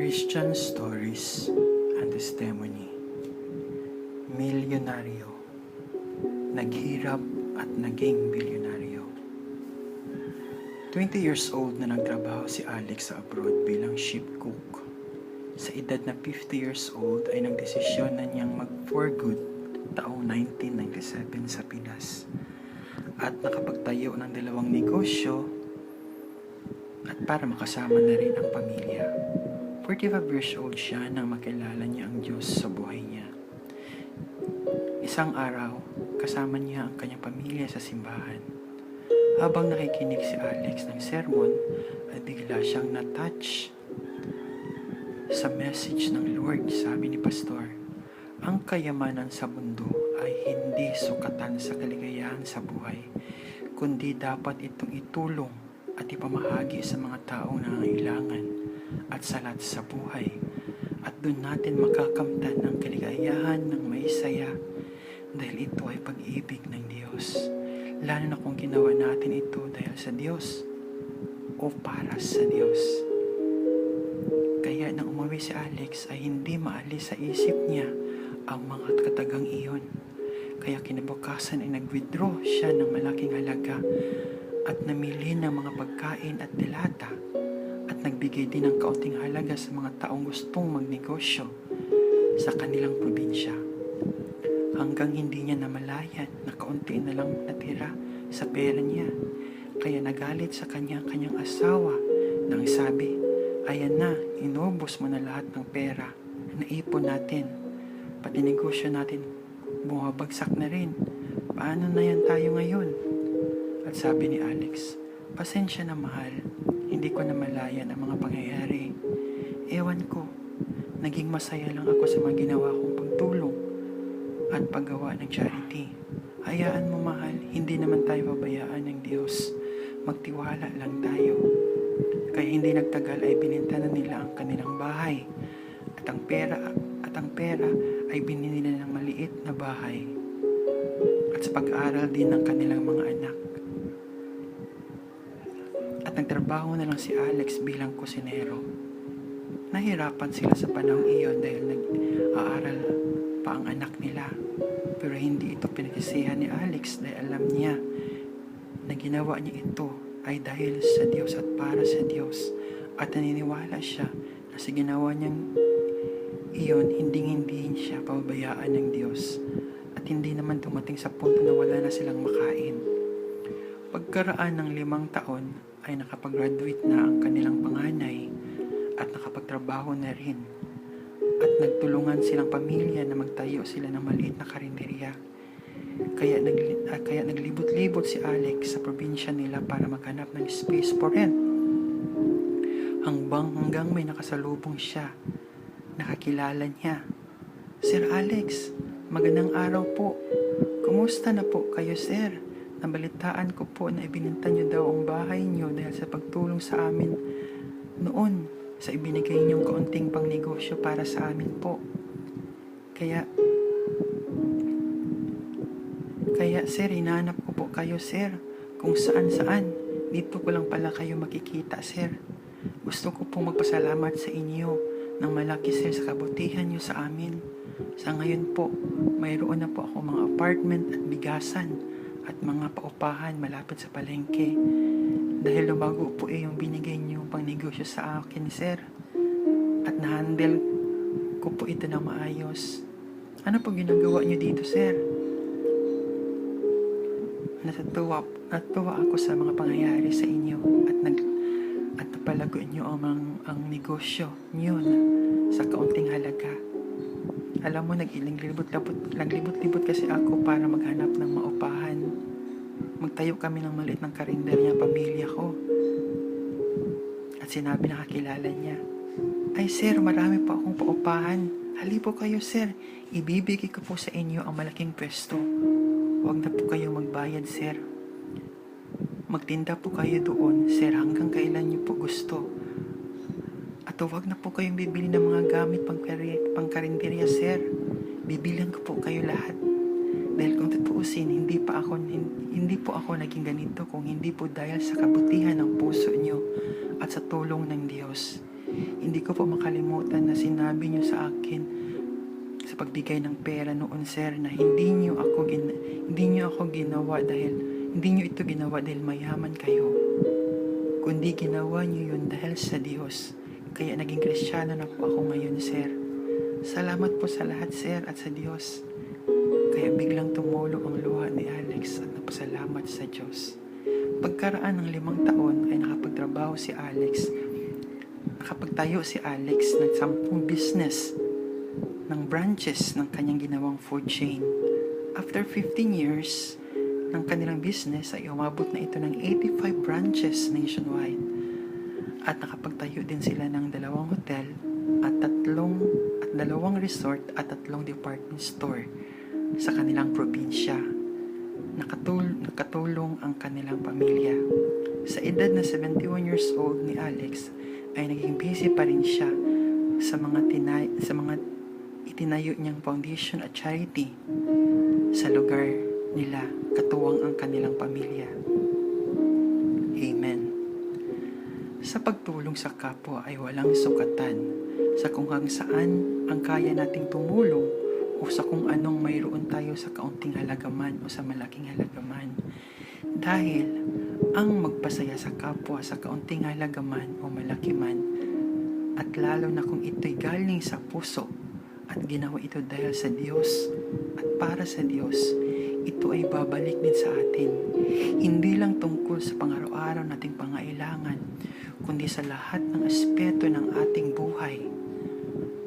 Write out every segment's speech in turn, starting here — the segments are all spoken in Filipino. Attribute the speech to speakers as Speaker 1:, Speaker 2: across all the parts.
Speaker 1: Christian Stories and Testimony. Milyonaryo, naghirap at naging bilyonaryo. 20 years old na nagtrabaho si Alex sa abroad bilang ship cook. Sa edad na 50 years old ay nagdesisyon na niyang mag-for good taong 1997 sa Pinas at nakapagtayo ng 2 negosyo at para makasama na rin ang pamilya. 45 years old siya nang makilala niya ang Diyos sa buhay niya. Isang araw, kasama niya ang kanyang pamilya sa simbahan. Habang nakikinig si Alex ng sermon, ay bigla siyang na-touch sa message ng Lord. Sabi ni Pastor, ang kayamanan sa mundo ay hindi sukatan sa kaligayahan sa buhay, kundi dapat itong itulong at ipamahagi sa mga taong nangangailangan at salat sa buhay. At doon natin makakamtan ng kaligayahan ng may saya dahil ito ay pag-ibig ng Diyos. Lalo na kung ginawa natin ito dahil sa Diyos o para sa Diyos. Kaya nang umuwi si Alex ay hindi maalis sa isip niya ang mga katagang iyon. Kaya kinabukasan ay nag-withdraw siya ng malaking halaga at namili ng mga pagkain at dilata at nagbigay din ng kaunting halaga sa mga taong gustong magnegosyo sa kanilang probinsya. Hanggang hindi niya namalayan na kaunti na lang natira sa pera niya. Kaya nagalit sa kanyang asawa nang sabi, ayan na, inubos mo na lahat ng pera na ipon natin. Pati negosyo natin, bumabagsak na rin. Paano na yan tayo ngayon? At sabi ni Alex, pasensya na mahal, hindi ko namalayan ang mga pangyayari. Ewan ko, naging masaya lang ako sa mga ginawa kong pagtulong at paggawa ng charity. Hayaan mo mahal, hindi naman tayo babayaan ng Diyos. Magtiwala lang tayo. Kaya hindi nagtagal ay bininta na nila ang kanilang bahay at ang pera ay binili nila ng maliit na bahay at sa pag-aaral din ng kanilang mga anak. At nagtrabaho na lang si Alex bilang kusinero. Nahirapan sila sa panahong iyon dahil nag-aaral pa ang anak nila. Pero hindi ito pinagsisihan ni Alex dahil alam niya na ginawa niya ito ay dahil sa Diyos at para sa Diyos. At naniniwala siya na sa ginawa niyang iyon, hindi siya pababayaan ng Diyos. At hindi naman dumating sa punto na wala na silang makain. Pagkaraan ng 5 taon ay nakapag-graduate na ang kanilang panganay at nakapagtrabaho na rin. At nagtulungan silang pamilya na magtayo sila ng maliit na karinderya. Kaya naglibot-libot si Alex sa probinsya nila para maghanap ng space for rent. Hanggang may nakasalubong siya. Nakakilala niya. Sir Alex, magandang araw po. Kumusta na po kayo, sir? Nabalitaan ko po na ibininta niyo daw ang bahay niyo dahil sa pagtulong sa amin noon sa ibinigay niyong kaunting pangnegosyo para sa amin po. Kaya sir, hinahanap ko po kayo, sir. Kung saan. Dito ko lang pala kayo makikita, sir. Gusto ko pong magpasalamat sa inyo ng malaki, sir, sa kabutihan niyo sa amin. Sa ngayon po, mayroon na po ako mga apartment at bigasan at mga paupahan malapit sa palengke. Dahil lumago po yung binigay niyo pang negosyo sa akin, sir. At na-handle ko po ito na maayos. Ano po ginagawa niyo dito, sir? Natutuwa ako sa mga pangyayari sa inyo at napalago niyo ang negosyo niyo sa kaunting halaga. Alam mo, naglibot-libot kasi ako para maghanap ng maupahan. Magtayo kami ng maliit ng karinderya pamilya ko. At sinabi na kakilala niya, ay sir, marami pa akong paupahan. Hali po kayo, sir. Ibibigay ko po sa inyo ang malaking pwesto. Huwag na po kayo magbayad, sir. Magtinda po kayo doon, sir, hanggang kailan niyo po gusto. At huwag na po kayong bibili ng mga gamit pang karinderya, sir. Bibilan ko po kayo lahat. Dahil kung tutuusin, hindi po ako naging ganito kung hindi po dahil sa kabutihan ng puso niyo at sa tulong ng Diyos. Hindi ko po makalimutan na sinabi niyo sa akin sa pagbigay ng pera noon, sir, na hindi niyo ito ginawa dahil mayaman kayo, kundi ginawa niyo yun dahil sa Diyos. Kaya naging Kristiyano na po ako ngayon, sir. Salamat po sa lahat, sir, at sa Diyos. Kaya biglang tumulong ang luha ni Alex at napasalamat sa Diyos. Pagkaraan ng 5 taon ay nakapagtayo si Alex ng 10 business ng branches ng kanyang ginawang food chain. After 15 years ng kanilang business ay umabot na ito ng 85 branches nationwide. At nakapagtayo din sila ng 2 hotel at 2 resort at 3 department store sa kanilang probinsya. Nakatulong ang kanilang pamilya. Sa edad na 71 years old ni Alex ay naging busy pa rin siya sa mga itinayo niyang foundation at charity sa lugar nila, katuwang ang kanilang pamilya. Amen. Sa pagtulong sa kapwa ay walang sukatan sa kung saan ang kaya nating tumulong o sa kung anong mayroon tayo sa kaunting halaga man o sa malaking halaga man. Dahil ang magpasaya sa kapwa sa kaunting halaga man o malaki man, at lalo na kung ito'y galing sa puso at ginawa ito dahil sa Diyos at para sa Diyos, ito ay babalik din sa atin. Hindi lang tungkol sa pang-araw-araw nating pangailangan, kundi sa lahat ng aspeto ng ating buhay,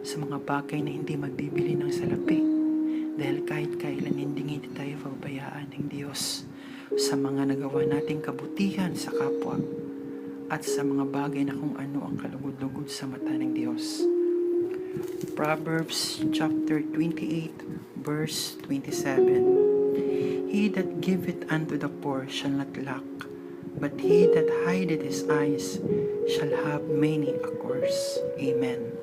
Speaker 1: sa mga bagay na hindi magbibili ng salapi, dahil kahit kailan hindi tayo pabayaan ng Diyos sa mga nagawa nating kabutihan sa kapwa at sa mga bagay na kung ano ang kalugod-lugod sa mata ng Diyos. Proverbs chapter 28 verse 27. He that giveth unto the poor shall not lack, but he that hideth his eyes shall have many a curse. Amen.